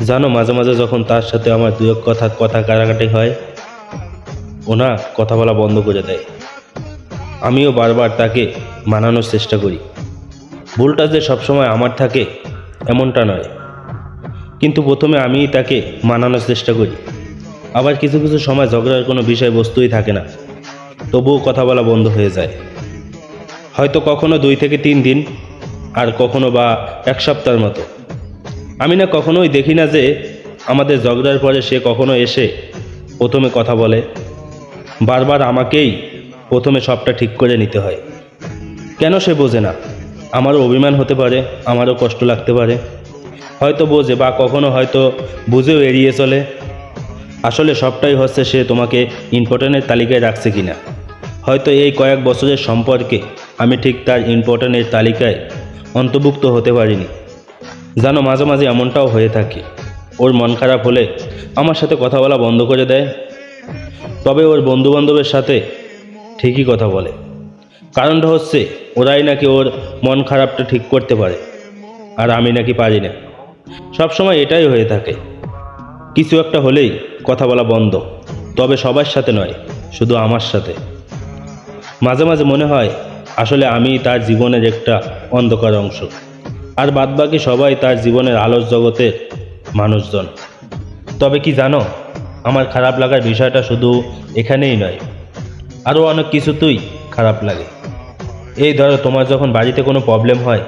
জানো, মাঝে মাঝে যখন তার সাথে আমার দু এক কথা কাটাকাটি হয়, ও না কথা বলা বন্ধ করে দেয়। আমিও বারবার তাকে মানানোর চেষ্টা করি। ভুলটা যে সবসময় আমার থাকে এমনটা নয়, কিন্তু প্রথমে আমিই তাকে মানানোর চেষ্টা করি। আবার কিছু কিছু সময় ঝগড়ার কোনো বিষয়বস্তুই থাকে না, তবুও কথা বলা বন্ধ হয়ে যায়। হয়তো কখনো 2 থেকে 3 দিন, আর কখনো বা 1 সপ্তাহের মতো। আমি না কখনোই দেখি না যে আমাদের ঝগড়ার পরে সে কখনো এসে প্রথমে কথা বলে। বারবার আমাকেই প্রথমে সবটা ঠিক করে নিতে হয়। কেন সে বোঝে না? আমারও অভিমান হতে পারে, আমারও কষ্ট লাগতে পারে। হয়তো বোঝে, বা কখনো হয়তো বুঝেও এড়িয়ে চলে। আসলে সবটাই হচ্ছে সে তোমাকে ইম্পর্টেন্টের তালিকায় রাখছে কিনা। হয়তো এই কয়েক বছরের সম্পর্কে আমি ঠিক তার ইম্পর্টেন্টের তালিকায় অন্তর্ভুক্ত হতে পারিনি। জানো, মাঝে মাঝে এমনটাও হয়ে থাকে। ওর মন খারাপ হলে আমার সাথে কথা বলা বন্ধ করে দেয়, তবে ওর বন্ধুবান্ধবের সাথে ঠিকই কথা বলে। কারণটা হচ্ছে ওরাই নাকি ওর মন খারাপটা ঠিক করতে পারে, আর আমি নাকি পারি না। সবসময় এটাই হয়ে থাকে, কিছু একটা হলেই কথা বলা বন্ধ। তবে সবার সাথে নয়, শুধু আমার সাথে। মাঝে মাঝে মনে হয় আসলে আমি তার জীবনের একটা অন্ধকার অংশ, আর বাদবাকি সবাই তার জীবনের আলোর জগতের মানুষজন। তবে কি জানো, আমার খারাপ লাগার বিষয়টা শুধু এখানেই নয়, আরও অনেক কিছুতেই খারাপ লাগে। এই ধরো, তোমার যখন বাড়িতে কোনো প্রবলেম হয়,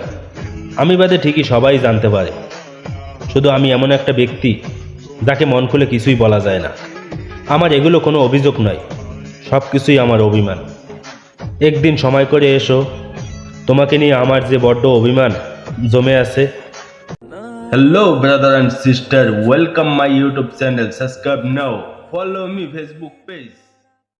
আমি বাদে ঠিকই সবাই জানতে পারে। শুধু আমি এমন একটা ব্যক্তি যাকে মন খুলে কিছুই বলা যায় না। আমার এগুলো কোনো অভিযোগ নয়, সব কিছুই আমার অভিমান। একদিন সময় করে এসো, তোমাকে নিয়ে আমার যে বড্ড অভিমান জমে আছে। Hello brother and sister, welcome my YouTube channel, subscribe now, follow me Facebook page.